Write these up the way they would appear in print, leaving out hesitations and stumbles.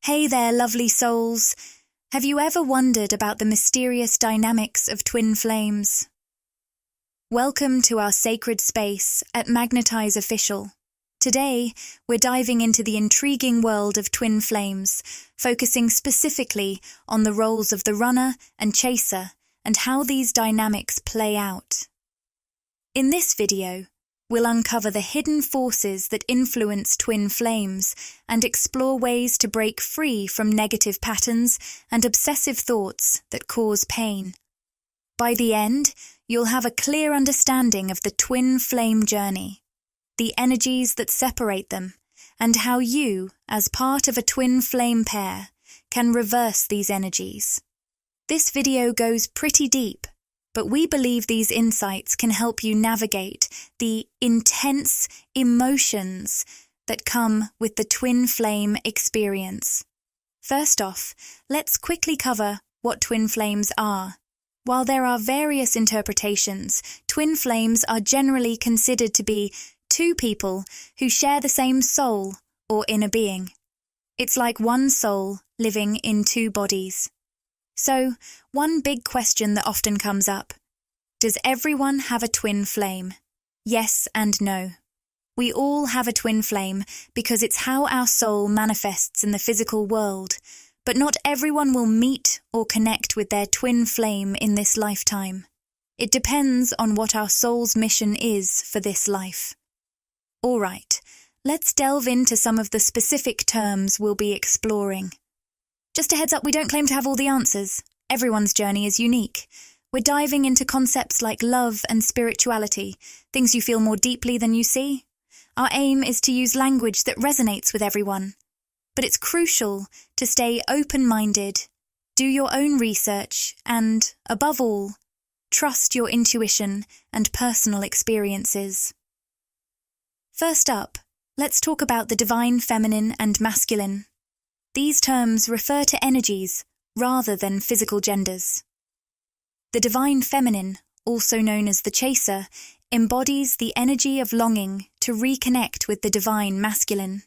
Hey there, lovely souls. Have you ever wondered about the mysterious dynamics of twin flames? Welcome to our sacred space at Magnetize Official. Today, we're diving into the intriguing world of twin flames, focusing specifically on the roles of the runner and chaser and how these dynamics play out. In this video, we'll uncover the hidden forces that influence twin flames and explore ways to break free from negative patterns and obsessive thoughts that cause pain. By the end, you'll have a clear understanding of the twin flame journey, the energies that separate them, and how you, as part of a twin flame pair, can reverse these energies. This video goes pretty deep, but we believe these insights can help you navigate the intense emotions that come with the twin flame experience. First off, let's quickly cover what twin flames are. While there are various interpretations, twin flames are generally considered to be two people who share the same soul or inner being. It's like one soul living in two bodies. So, one big question that often comes up: does everyone have a twin flame? Yes and no. We all have a twin flame because it's how our soul manifests in the physical world, but not everyone will meet or connect with their twin flame in this lifetime. It depends on what our soul's mission is for this life. All right, let's delve into some of the specific terms we'll be exploring. Just a heads up, we don't claim to have all the answers. Everyone's journey is unique. We're diving into concepts like love and spirituality, things you feel more deeply than you see. Our aim is to use language that resonates with everyone. But it's crucial to stay open-minded, do your own research, and, above all, trust your intuition and personal experiences. First up, let's talk about the divine feminine and masculine. These terms refer to energies rather than physical genders. The divine feminine, also known as the chaser, embodies the energy of longing to reconnect with the divine masculine.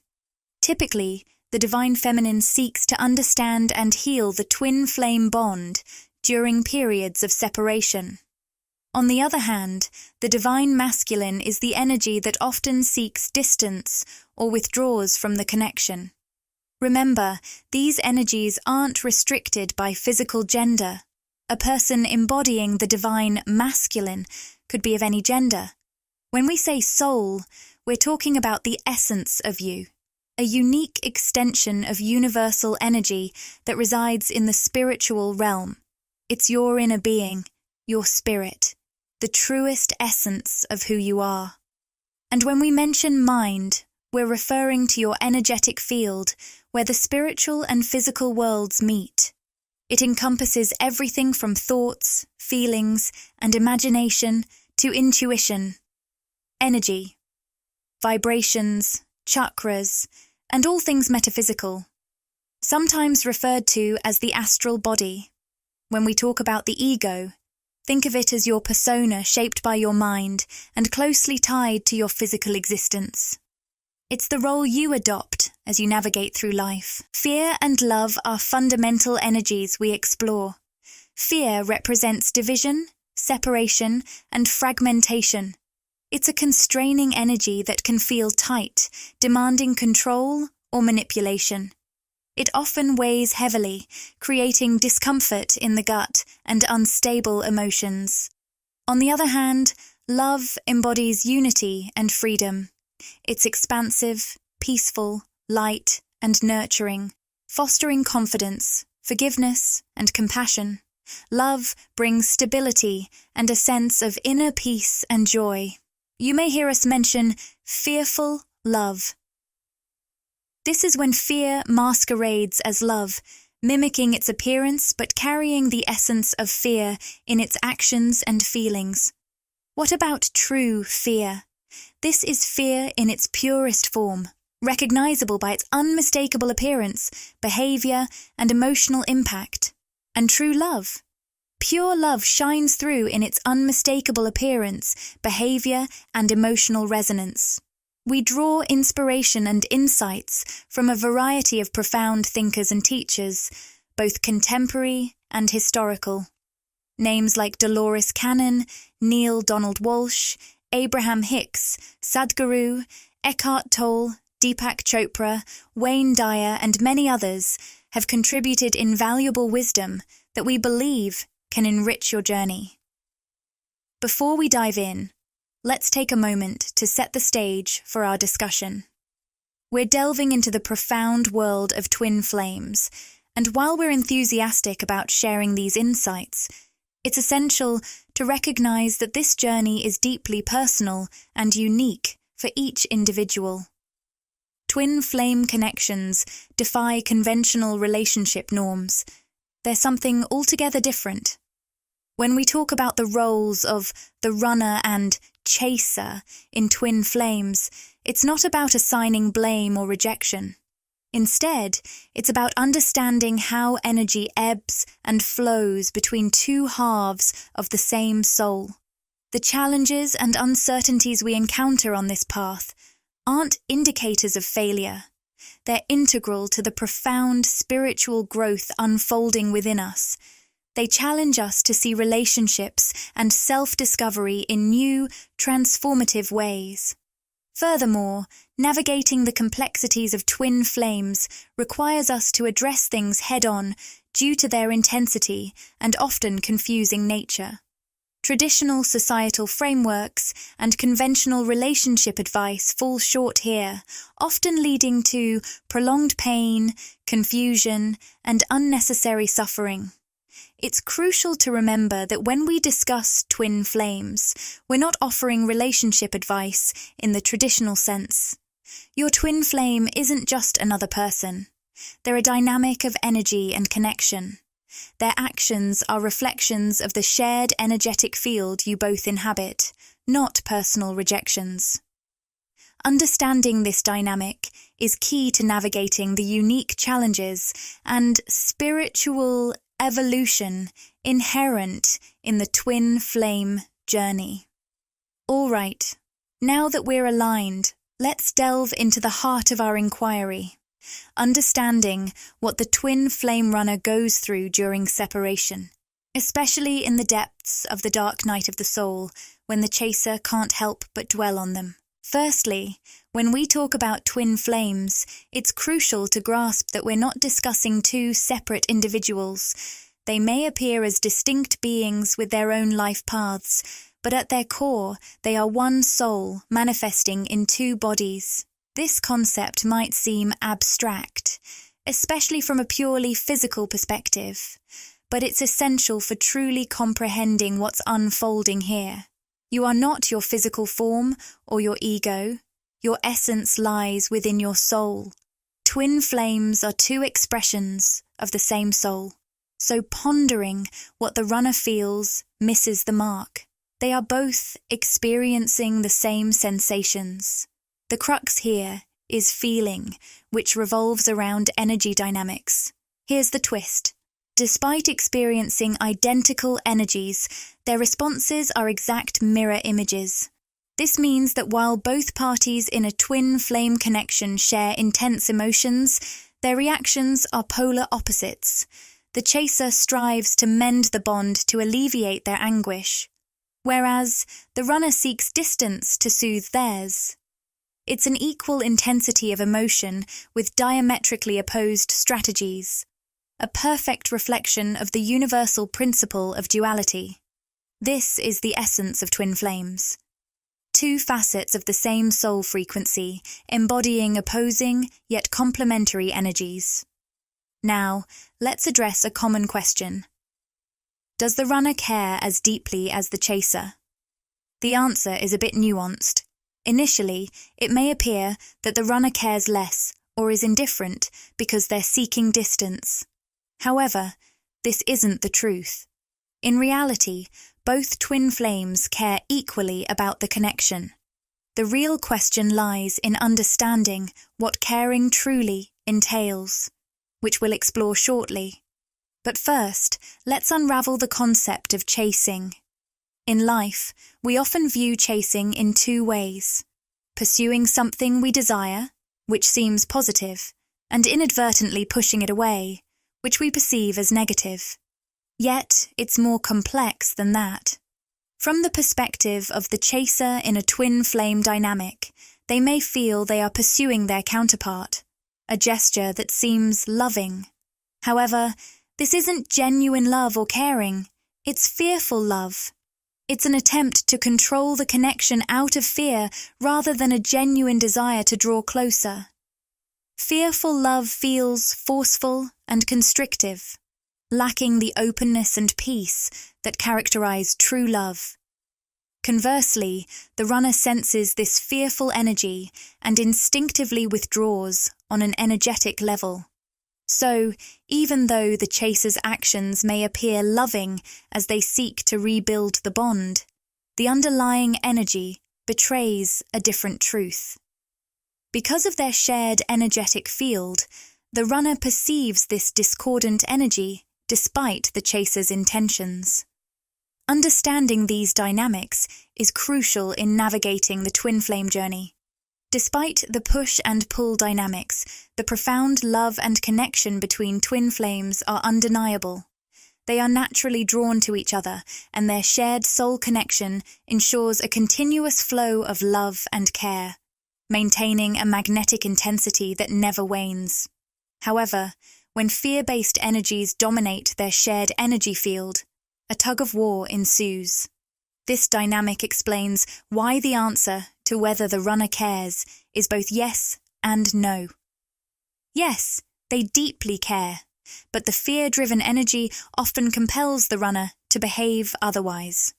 Typically, the divine feminine seeks to understand and heal the twin flame bond during periods of separation. On the other hand, the divine masculine is the energy that often seeks distance or withdraws from the connection. Remember, these energies aren't restricted by physical gender. A person embodying the divine masculine could be of any gender. When we say soul, we're talking about the essence of you, a unique extension of universal energy that resides in the spiritual realm. It's your inner being, your spirit, the truest essence of who you are. And when we mention mind, we're referring to your energetic field where the spiritual and physical worlds meet. It encompasses everything from thoughts, feelings, and imagination to intuition, energy, vibrations, chakras, and all things metaphysical, sometimes referred to as the astral body. When we talk about the ego, think of it as your persona shaped by your mind and closely tied to your physical existence. It's the role you adopt as you navigate through life. Fear and love are fundamental energies we explore. Fear represents division, separation, and fragmentation. It's a constraining energy that can feel tight, demanding control or manipulation. It often weighs heavily, creating discomfort in the gut and unstable emotions. On the other hand, love embodies unity and freedom. It's expansive, peaceful, light, and nurturing, fostering confidence, forgiveness, and compassion. Love brings stability and a sense of inner peace and joy. You may hear us mention fearful love. This is when fear masquerades as love, mimicking its appearance but carrying the essence of fear in its actions and feelings. What about true fear? This is fear in its purest form, recognizable by its unmistakable appearance, behavior, and emotional impact. And true love? Pure love shines through in its unmistakable appearance, behavior, and emotional resonance. We draw inspiration and insights from a variety of profound thinkers and teachers, both contemporary and historical. Names like Dolores Cannon, Neil Donald Walsh, Abraham Hicks, Sadhguru, Eckhart Tolle, Deepak Chopra, Wayne Dyer, and many others have contributed invaluable wisdom that we believe can enrich your journey. Before we dive in, let's take a moment to set the stage for our discussion. We're delving into the profound world of twin flames, and while we're enthusiastic about sharing these insights, it's essential to recognize that this journey is deeply personal and unique for each individual. Twin flame connections defy conventional relationship norms. They're something altogether different. When we talk about the roles of the runner and chaser in twin flames, it's not about assigning blame or rejection. Instead, it's about understanding how energy ebbs and flows between two halves of the same soul. The challenges and uncertainties we encounter on this path aren't indicators of failure. They're integral to the profound spiritual growth unfolding within us. They challenge us to see relationships and self-discovery in new, transformative ways. Furthermore, navigating the complexities of twin flames requires us to address things head-on due to their intensity and often confusing nature. Traditional societal frameworks and conventional relationship advice fall short here, often leading to prolonged pain, confusion, and unnecessary suffering. It's crucial to remember that when we discuss twin flames, we're not offering relationship advice in the traditional sense. Your twin flame isn't just another person. They're a dynamic of energy and connection. Their actions are reflections of the shared energetic field you both inhabit, not personal rejections. Understanding this dynamic is key to navigating the unique challenges and spiritual evolution inherent in the twin flame journey. All right, now that we're aligned, let's delve into the heart of our inquiry, understanding what the twin flame runner goes through during separation, especially in the depths of the dark night of the soul, when the chaser can't help but dwell on them. Firstly, when we talk about twin flames, it's crucial to grasp that we're not discussing two separate individuals. They may appear as distinct beings with their own life paths, but at their core, they are one soul manifesting in two bodies. This concept might seem abstract, especially from a purely physical perspective, but it's essential for truly comprehending what's unfolding here. You are not your physical form or your ego. Your essence lies within your soul. Twin flames are two expressions of the same soul. So pondering what the runner feels misses the mark. They are both experiencing the same sensations. The crux here is feeling, which revolves around energy dynamics. Here's the twist. Despite experiencing identical energies, their responses are exact mirror images. This means that while both parties in a twin flame connection share intense emotions, their reactions are polar opposites. The chaser strives to mend the bond to alleviate their anguish, whereas the runner seeks distance to soothe theirs. It's an equal intensity of emotion with diametrically opposed strategies, a perfect reflection of the universal principle of duality. This is the essence of twin flames. Two facets of the same soul frequency, embodying opposing yet complementary energies. Now, let's address a common question. Does the runner care as deeply as the chaser? The answer is a bit nuanced. Initially, it may appear that the runner cares less or is indifferent because they're seeking distance. However, this isn't the truth. In reality, both twin flames care equally about the connection. The real question lies in understanding what caring truly entails, which we'll explore shortly. But first, let's unravel the concept of chasing. In life, we often view chasing in two ways: pursuing something we desire, which seems positive, and inadvertently pushing it away, which we perceive as negative. Yet, it's more complex than that. From the perspective of the chaser in a twin flame dynamic, they may feel they are pursuing their counterpart, a gesture that seems loving. However, this isn't genuine love or caring, it's fearful love. It's an attempt to control the connection out of fear rather than a genuine desire to draw closer. Fearful love feels forceful and constrictive, lacking the openness and peace that characterize true love. Conversely, the runner senses this fearful energy and instinctively withdraws on an energetic level. So, even though the chaser's actions may appear loving as they seek to rebuild the bond, the underlying energy betrays a different truth. Because of their shared energetic field, the runner perceives this discordant energy despite the chaser's intentions. Understanding these dynamics is crucial in navigating the twin flame journey. Despite the push and pull dynamics, the profound love and connection between twin flames are undeniable. They are naturally drawn to each other, and their shared soul connection ensures a continuous flow of love and care, maintaining a magnetic intensity that never wanes. However, when fear-based energies dominate their shared energy field, a tug-of-war ensues. This dynamic explains why the answer to whether the runner cares is both yes and no. Yes, they deeply care, but the fear-driven energy often compels the runner to behave otherwise.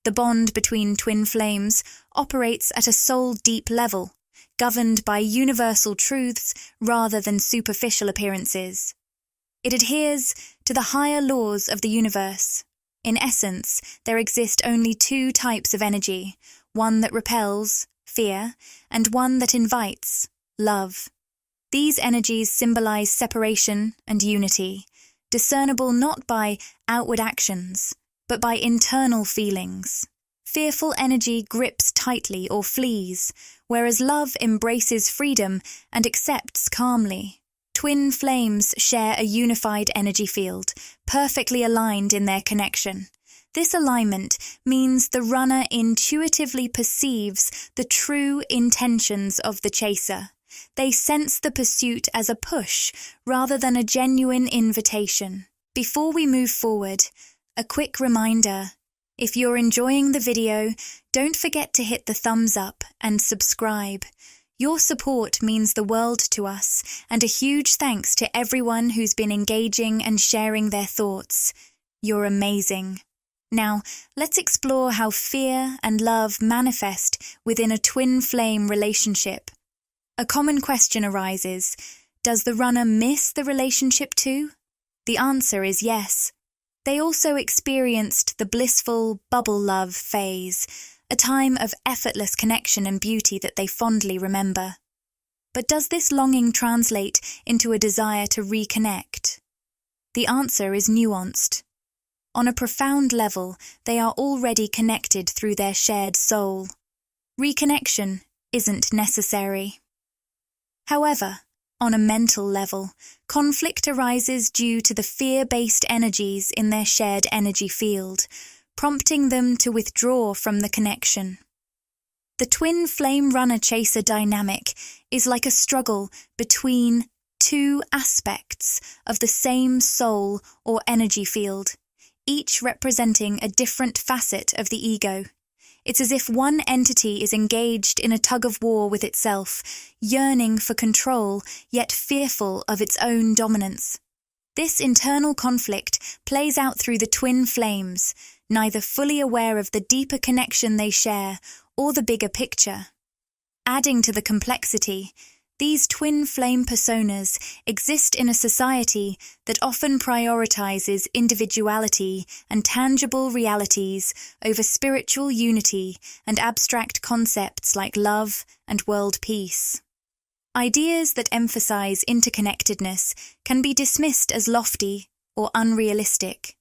The bond between twin flames operates at a soul-deep level, governed by universal truths rather than superficial appearances. It adheres to the higher laws of the universe. In essence, there exist only two types of energy, one that repels, fear, and one that invites, love. These energies symbolize separation and unity, discernible not by outward actions, but by internal feelings. Fearful energy grips tightly or flees, whereas love embraces freedom and accepts calmly. Twin flames share a unified energy field, perfectly aligned in their connection. This alignment means the runner intuitively perceives the true intentions of the chaser. They sense the pursuit as a push rather than a genuine invitation. Before we move forward, a quick reminder. If you're enjoying the video, don't forget to hit the thumbs up and subscribe. Your support means the world to us, and a huge thanks to everyone who's been engaging and sharing their thoughts. You're amazing. Now, let's explore how fear and love manifest within a twin flame relationship. A common question arises: does the runner miss the relationship too? The answer is yes. They also experienced the blissful bubble love phase, a time of effortless connection and beauty that they fondly remember. But does this longing translate into a desire to reconnect? The answer is nuanced. On a profound level, they are already connected through their shared soul. Reconnection isn't necessary. However, on a mental level, conflict arises due to the fear-based energies in their shared energy field, prompting them to withdraw from the connection. The twin flame runner-chaser dynamic is like a struggle between two aspects of the same soul or energy field, each representing a different facet of the ego. It's as if one entity is engaged in a tug-of-war with itself, yearning for control, yet fearful of its own dominance. This internal conflict plays out through the twin flames, neither fully aware of the deeper connection they share or the bigger picture. Adding to the complexity, these twin flame personas exist in a society that often prioritizes individuality and tangible realities over spiritual unity and abstract concepts like love and world peace. Ideas that emphasize interconnectedness can be dismissed as lofty or unrealistic.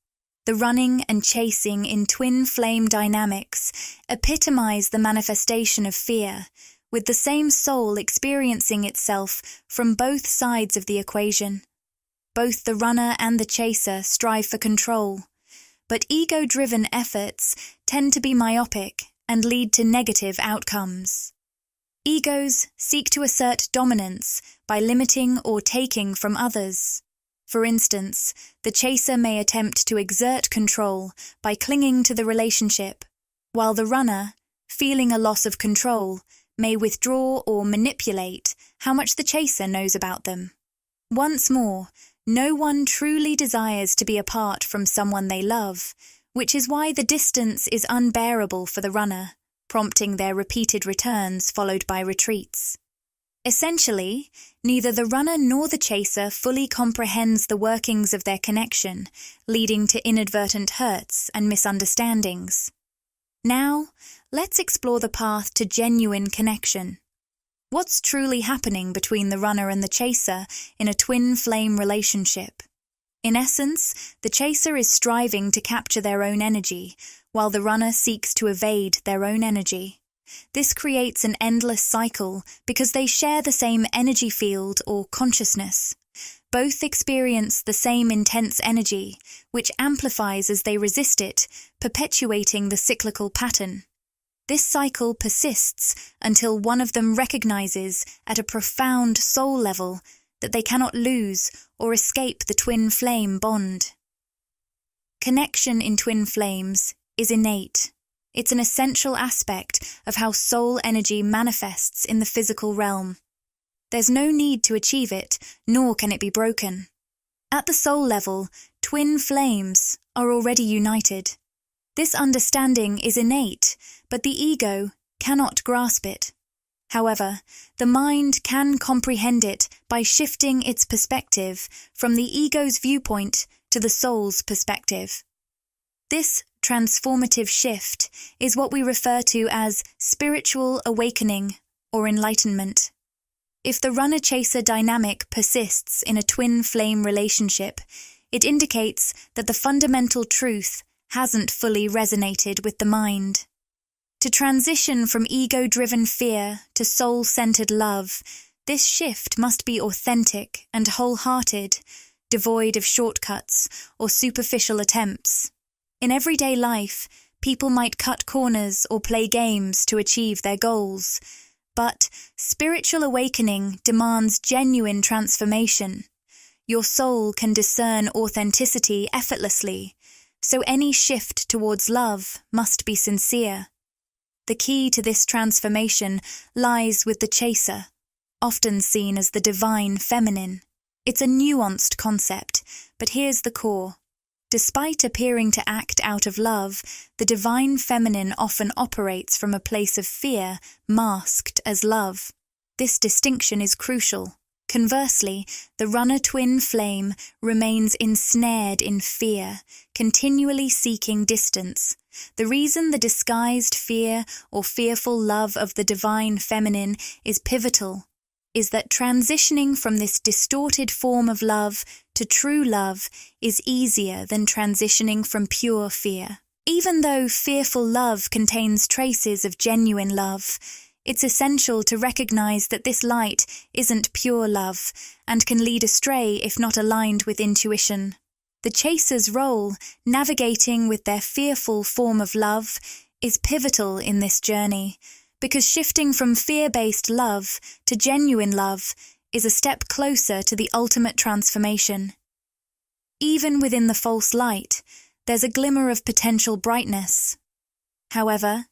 The running and chasing in twin flame dynamics epitomize the manifestation of fear, with the same soul experiencing itself from both sides of the equation. Both the runner and the chaser strive for control, but ego-driven efforts tend to be myopic and lead to negative outcomes. Egos seek to assert dominance by limiting or taking from others. For instance, the chaser may attempt to exert control by clinging to the relationship, while the runner, feeling a loss of control, may withdraw or manipulate how much the chaser knows about them. Once more, no one truly desires to be apart from someone they love, which is why the distance is unbearable for the runner, prompting their repeated returns followed by retreats. Essentially, neither the runner nor the chaser fully comprehends the workings of their connection, leading to inadvertent hurts and misunderstandings. Now, let's explore the path to genuine connection. What's truly happening between the runner and the chaser in a twin flame relationship? In essence, the chaser is striving to capture their own energy, while the runner seeks to evade their own energy. This creates an endless cycle because they share the same energy field or consciousness. Both experience the same intense energy, which amplifies as they resist it, perpetuating the cyclical pattern. This cycle persists until one of them recognizes at a profound soul level that they cannot lose or escape the twin flame bond. Connection in twin flames is innate. It's an essential aspect of how soul energy manifests in the physical realm. There's no need to achieve it, nor can it be broken. At the soul level, twin flames are already united. This understanding is innate, but the ego cannot grasp it. However, the mind can comprehend it by shifting its perspective from the ego's viewpoint to the soul's perspective. This transformative shift is what we refer to as spiritual awakening or enlightenment. If the runner-chaser dynamic persists in a twin flame relationship, it indicates that the fundamental truth hasn't fully resonated with the mind. To transition from ego-driven fear to soul-centered love, this shift must be authentic and wholehearted, devoid of shortcuts or superficial attempts. In everyday life, people might cut corners or play games to achieve their goals, but spiritual awakening demands genuine transformation. Your soul can discern authenticity effortlessly, so any shift towards love must be sincere. The key to this transformation lies with the chaser, often seen as the divine feminine. It's a nuanced concept, but here's the core. Despite appearing to act out of love, the divine feminine often operates from a place of fear masked as love. This distinction is crucial. Conversely, the runner twin flame remains ensnared in fear, continually seeking distance. The reason the disguised fear or fearful love of the divine feminine is pivotal is that transitioning from this distorted form of love to true love is easier than transitioning from pure fear. Even though fearful love contains traces of genuine love, it's essential to recognize that this light isn't pure love and can lead astray if not aligned with intuition. The chaser's role, navigating with their fearful form of love, is pivotal in this journey, because shifting from fear-based love to genuine love is a step closer to the ultimate transformation. Even within the false light, there's a glimmer of potential brightness. However,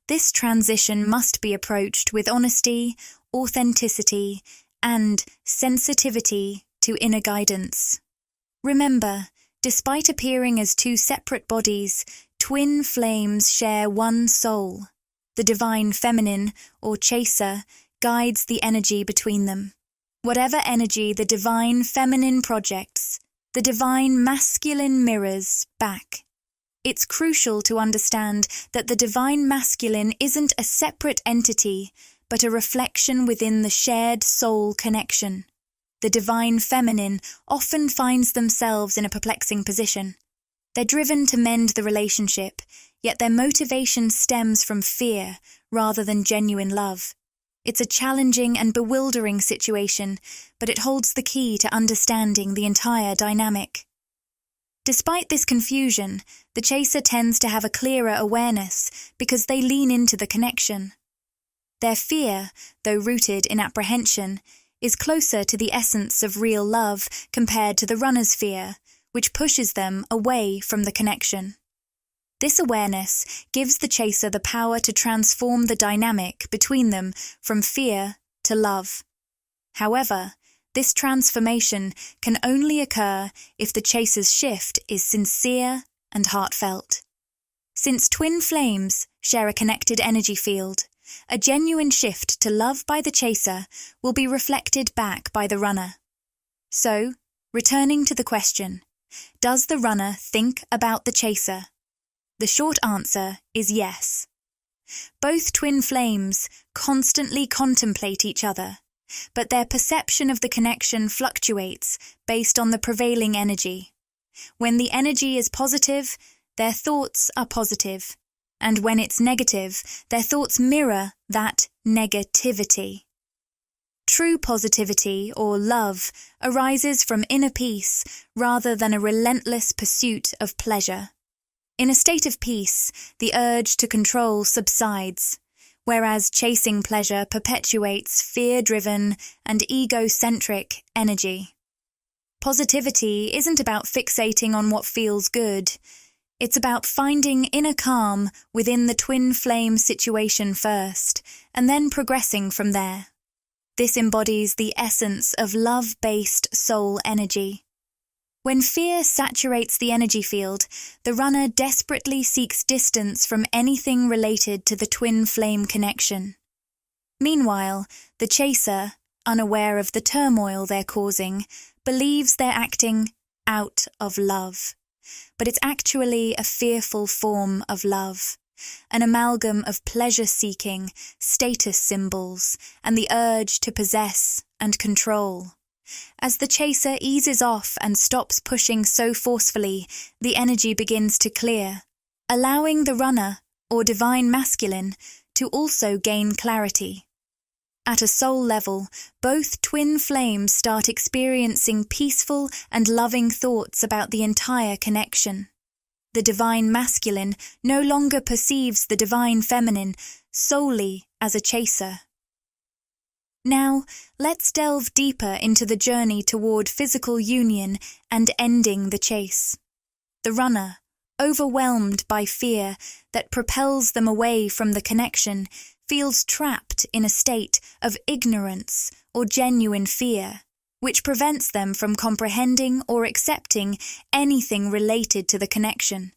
this transition must be approached with honesty, authenticity, and sensitivity to inner guidance. Remember, despite appearing as two separate bodies, twin flames share one soul. The divine feminine, or chaser, guides the energy between them. Whatever energy the divine feminine projects, the divine masculine mirrors back. It's crucial to understand that the divine masculine isn't a separate entity, but a reflection within the shared soul connection. The divine feminine often finds themselves in a perplexing position. They're driven to mend the relationship, yet their motivation stems from fear rather than genuine love. It's a challenging and bewildering situation, but it holds the key to understanding the entire dynamic. Despite this confusion, the chaser tends to have a clearer awareness because they lean into the connection. Their fear, though rooted in apprehension, is closer to the essence of real love compared to the runner's fear, which pushes them away from the connection. This awareness gives the chaser the power to transform the dynamic between them from fear to love. However, this transformation can only occur if the chaser's shift is sincere and heartfelt. Since twin flames share a connected energy field, a genuine shift to love by the chaser will be reflected back by the runner. So, returning to the question, does the runner think about the chaser? The short answer is yes. Both twin flames constantly contemplate each other, but their perception of the connection fluctuates based on the prevailing energy. When the energy is positive, their thoughts are positive, and when it's negative, their thoughts mirror that negativity. True positivity, or love, arises from inner peace rather than a relentless pursuit of pleasure. In a state of peace, the urge to control subsides, whereas chasing pleasure perpetuates fear-driven and egocentric energy. Positivity isn't about fixating on what feels good. It's about finding inner calm within the twin flame situation first, and then progressing from there. This embodies the essence of love-based soul energy. When fear saturates the energy field, the runner desperately seeks distance from anything related to the twin flame connection. Meanwhile, the chaser, unaware of the turmoil they're causing, believes they're acting out of love. But it's actually a fearful form of love, an amalgam of pleasure-seeking, status symbols, and the urge to possess and control. As the chaser eases off and stops pushing so forcefully, the energy begins to clear, allowing the runner, or divine masculine, to also gain clarity. At a soul level, both twin flames start experiencing peaceful and loving thoughts about the entire connection. The divine masculine no longer perceives the divine feminine solely as a chaser. Now, let's delve deeper into the journey toward physical union and ending the chase. The runner, overwhelmed by fear that propels them away from the connection, feels trapped in a state of ignorance or genuine fear, which prevents them from comprehending or accepting anything related to the connection.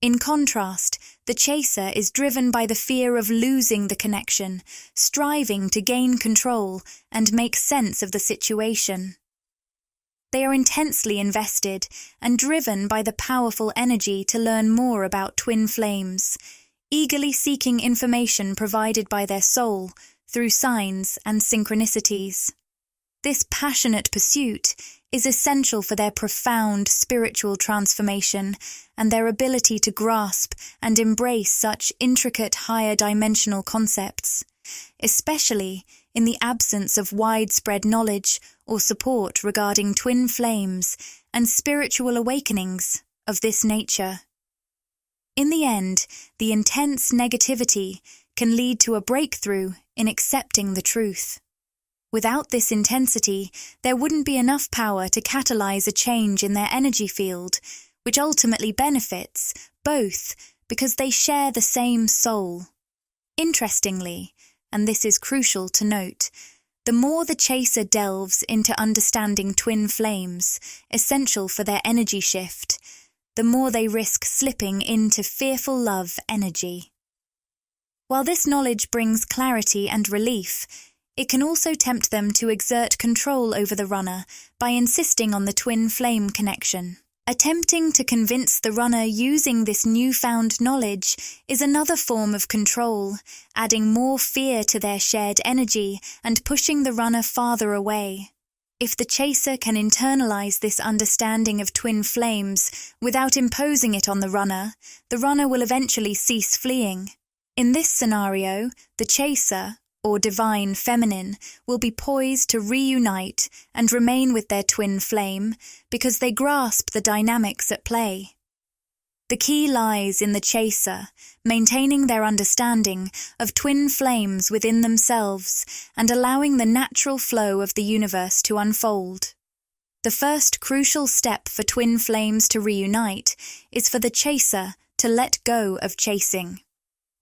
In contrast, the chaser is driven by the fear of losing the connection, striving to gain control and make sense of the situation. They are intensely invested and driven by the powerful energy to learn more about twin flames, eagerly seeking information provided by their soul through signs and synchronicities. This passionate pursuit is essential for their profound spiritual transformation and their ability to grasp and embrace such intricate higher dimensional concepts, especially in the absence of widespread knowledge or support regarding twin flames and spiritual awakenings of this nature. In the end, the intense negativity can lead to a breakthrough in accepting the truth. Without this intensity, there wouldn't be enough power to catalyze a change in their energy field, which ultimately benefits both because they share the same soul. Interestingly, and this is crucial to note, the more the chaser delves into understanding twin flames, essential for their energy shift, the more they risk slipping into fearful love energy. While this knowledge brings clarity and relief, it can also tempt them to exert control over the runner by insisting on the twin flame connection. Attempting to convince the runner using this newfound knowledge is another form of control, adding more fear to their shared energy and pushing the runner farther away. If the chaser can internalize this understanding of twin flames without imposing it on the runner will eventually cease fleeing. In this scenario, the chaser, or divine feminine, will be poised to reunite and remain with their twin flame because they grasp the dynamics at play. The key lies in the chaser, maintaining their understanding of twin flames within themselves and allowing the natural flow of the universe to unfold. The first crucial step for twin flames to reunite is for the chaser to let go of chasing.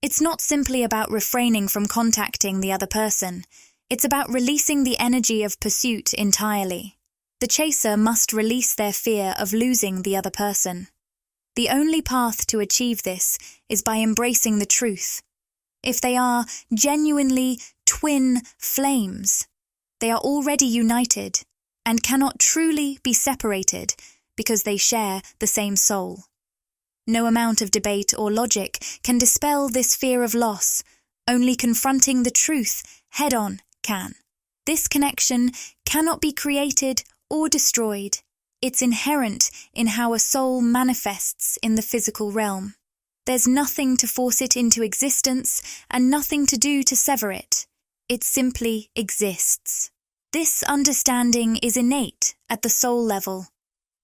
It's not simply about refraining from contacting the other person. It's about releasing the energy of pursuit entirely. The chaser must release their fear of losing the other person. The only path to achieve this is by embracing the truth. If they are genuinely twin flames, they are already united and cannot truly be separated because they share the same soul. No amount of debate or logic can dispel this fear of loss. Only confronting the truth head-on can. This connection cannot be created or destroyed. It's inherent in how a soul manifests in the physical realm. There's nothing to force it into existence and nothing to do to sever it. It simply exists. This understanding is innate at the soul level.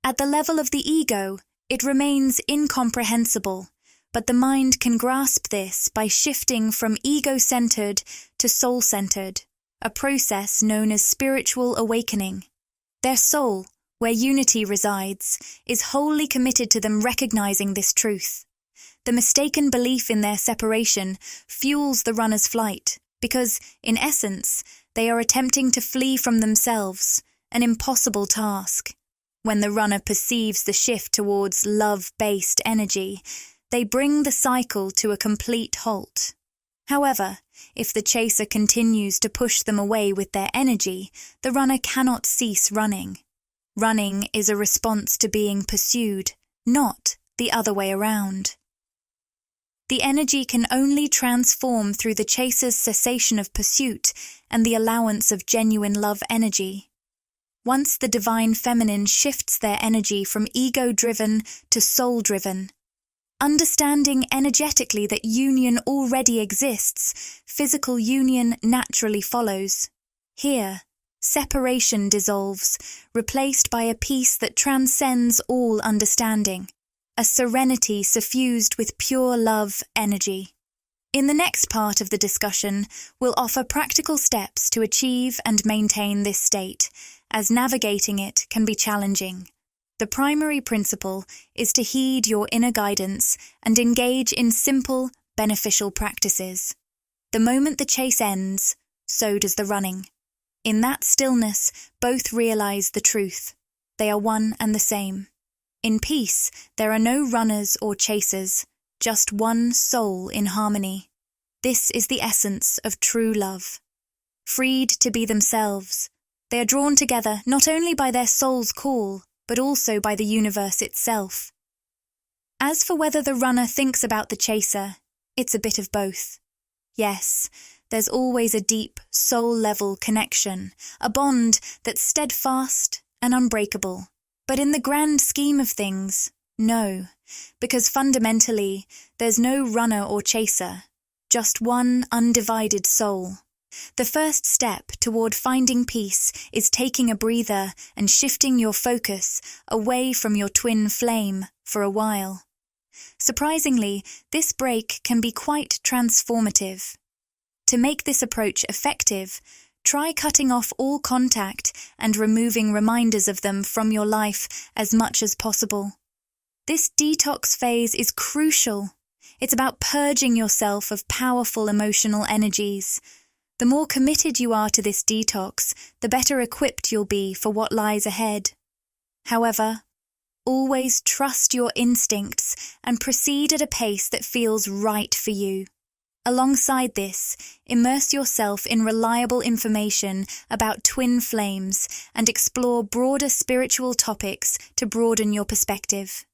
At the level of the ego, it remains incomprehensible, but the mind can grasp this by shifting from ego-centered to soul-centered, a process known as spiritual awakening. Their soul, where unity resides, is wholly committed to them recognizing this truth. The mistaken belief in their separation fuels the runner's flight, because, in essence, they are attempting to flee from themselves, an impossible task. When the runner perceives the shift towards love-based energy, they bring the cycle to a complete halt. However, if the chaser continues to push them away with their energy, the runner cannot cease running. Running is a response to being pursued, not the other way around. The energy can only transform through the chaser's cessation of pursuit and the allowance of genuine love energy. Once the divine feminine shifts their energy from ego-driven to soul-driven, understanding energetically that union already exists, physical union naturally follows. Here, separation dissolves, replaced by a peace that transcends all understanding, a serenity suffused with pure love energy. In the next part of the discussion, we'll offer practical steps to achieve and maintain this state, as navigating it can be challenging. The primary principle is to heed your inner guidance and engage in simple, beneficial practices. The moment the chase ends, so does the running. In that stillness, both realize the truth. They are one and the same. In peace, there are no runners or chasers, just one soul in harmony. This is the essence of true love. Freed to be themselves, they are drawn together not only by their soul's call, but also by the universe itself. As for whether the runner thinks about the chaser, it's a bit of both. Yes, there's always a deep, soul-level connection, a bond that's steadfast and unbreakable. But in the grand scheme of things, no, because fundamentally, there's no runner or chaser, just one undivided soul. The first step toward finding peace is taking a breather and shifting your focus away from your twin flame for a while. Surprisingly, this break can be quite transformative. To make this approach effective, try cutting off all contact and removing reminders of them from your life as much as possible. This detox phase is crucial. It's about purging yourself of powerful emotional energies. The more committed you are to this detox, the better equipped you'll be for what lies ahead. However, always trust your instincts and proceed at a pace that feels right for you. Alongside this, immerse yourself in reliable information about twin flames and explore broader spiritual topics to broaden your perspective.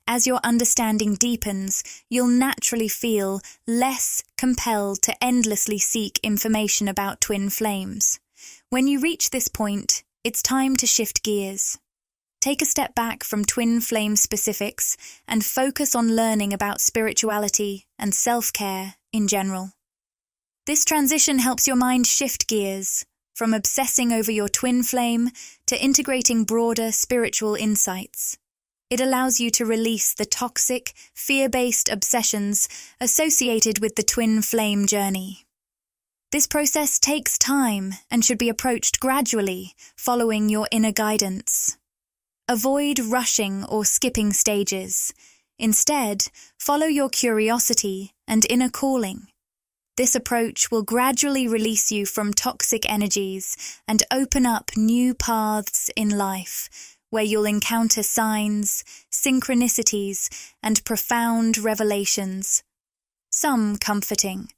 As your understanding deepens, you'll naturally feel less compelled to endlessly seek information about twin flames. When you reach this point, it's time to shift gears. Take a step back from twin flame specifics and focus on learning about spirituality and self-care in general. This transition helps your mind shift gears, from obsessing over your twin flame to integrating broader spiritual insights. It allows you to release the toxic, fear-based obsessions associated with the twin flame journey. This process takes time and should be approached gradually, following your inner guidance. Avoid rushing or skipping stages. Instead, follow your curiosity and inner calling. This approach will gradually release you from toxic energies and open up new paths in life, where you'll encounter signs, synchronicities, and profound revelations. Some comforting,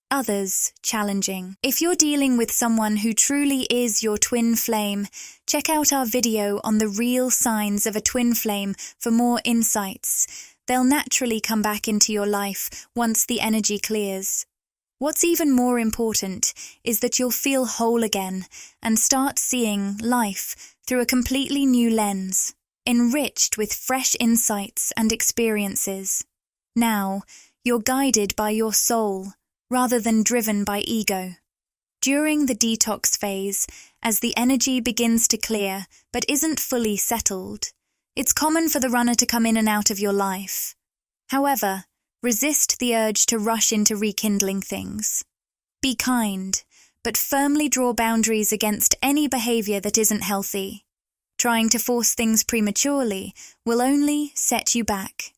others challenging. If you're dealing with someone who truly is your twin flame, check out our video on the real signs of a twin flame for more insights. They'll naturally come back into your life once the energy clears. What's even more important is that you'll feel whole again and start seeing life through a completely new lens, enriched with fresh insights and experiences. Now, you're guided by your soul, rather than driven by ego. During the detox phase, as the energy begins to clear but isn't fully settled, it's common for the runner to come in and out of your life. However, resist the urge to rush into rekindling things. Be kind, but firmly draw boundaries against any behavior that isn't healthy. Trying to force things prematurely will only set you back.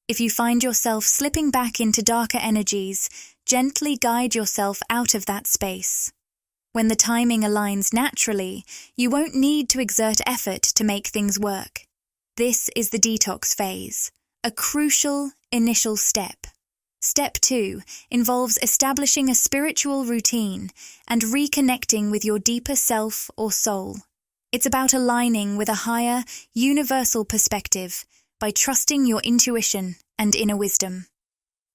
If you find yourself slipping back into darker energies, gently guide yourself out of that space. When the timing aligns naturally, you won't need to exert effort to make things work. This is the detox phase, a crucial initial step. Step 2 involves establishing a spiritual routine and reconnecting with your deeper self or soul. It's about aligning with a higher, universal perspective by trusting your intuition and inner wisdom.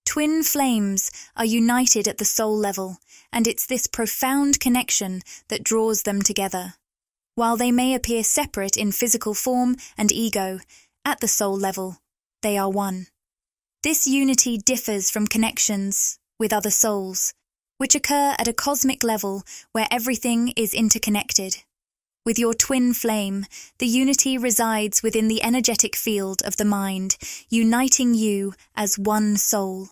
Twin flames are united at the soul level, and it's this profound connection that draws them together. While they may appear separate in physical form and ego, at the soul level, they are one. This unity differs from connections with other souls, which occur at a cosmic level where everything is interconnected. With your twin flame, the unity resides within the energetic field of the mind, uniting you as one soul.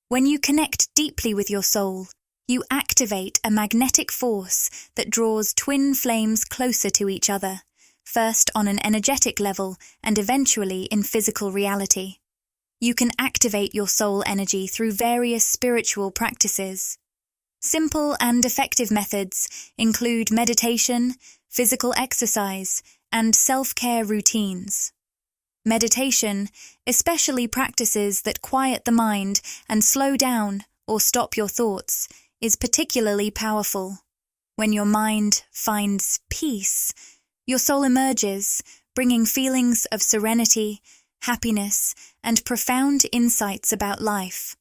When you connect deeply with your soul, you activate a magnetic force that draws twin flames closer to each other, first on an energetic level and eventually in physical reality. You can activate your soul energy through various spiritual practices. Simple and effective methods include meditation, physical exercise, and self-care routines. Meditation, especially practices that quiet the mind and slow down or stop your thoughts, is particularly powerful. When your mind finds peace, your soul emerges, bringing feelings of serenity, happiness, and profound insights about life.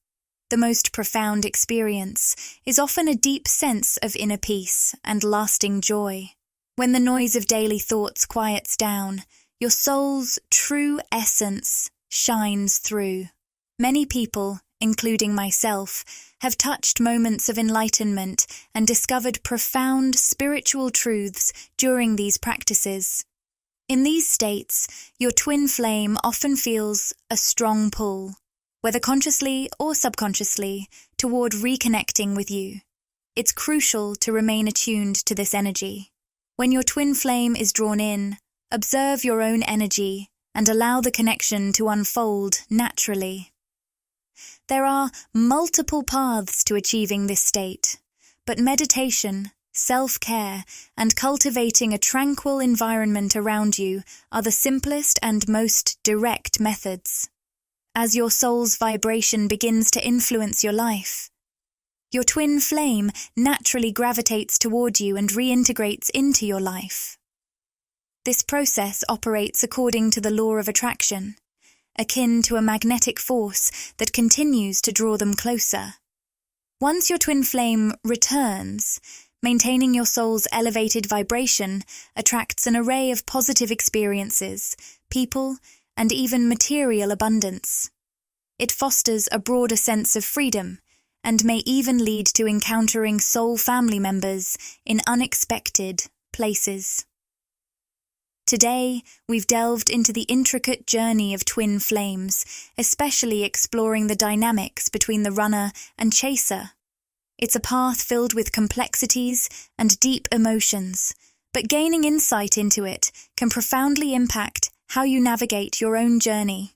The most profound experience is often a deep sense of inner peace and lasting joy. When the noise of daily thoughts quiets down, your soul's true essence shines through. Many people, including myself, have touched moments of enlightenment and discovered profound spiritual truths during these practices. In these states, your twin flame often feels a strong pull, whether consciously or subconsciously, toward reconnecting with you. It's crucial to remain attuned to this energy. When your twin flame is drawn in, observe your own energy and allow the connection to unfold naturally. There are multiple paths to achieving this state, but meditation, self-care, and cultivating a tranquil environment around you are the simplest and most direct methods. As your soul's vibration begins to influence your life, your twin flame naturally gravitates toward you and reintegrates into your life. This process operates according to the law of attraction, akin to a magnetic force that continues to draw them closer. Once your twin flame returns, maintaining your soul's elevated vibration attracts an array of positive experiences, people, and even material abundance. It fosters a broader sense of freedom and may even lead to encountering soul family members in unexpected places. Today, we've delved into the intricate journey of twin flames, especially exploring the dynamics between the runner and chaser. It's a path filled with complexities and deep emotions, but gaining insight into it can profoundly impact how you navigate your own journey.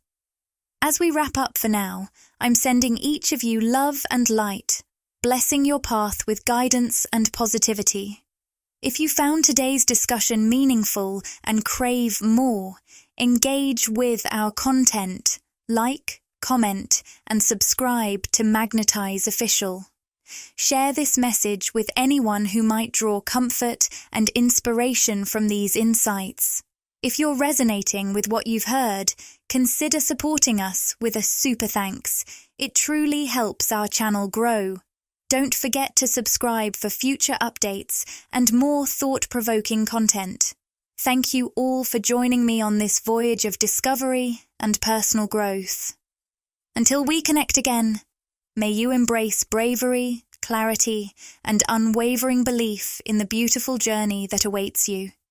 As we wrap up for now, I'm sending each of you love and light, blessing your path with guidance and positivity. If you found today's discussion meaningful and crave more, engage with our content, like, comment, and subscribe to Magnetize Official. Share this message with anyone who might draw comfort and inspiration from these insights. If you're resonating with what you've heard, consider supporting us with a super thanks. It truly helps our channel grow. Don't forget to subscribe for future updates and more thought-provoking content. Thank you all for joining me on this voyage of discovery and personal growth. Until we connect again, may you embrace bravery, clarity, and unwavering belief in the beautiful journey that awaits you.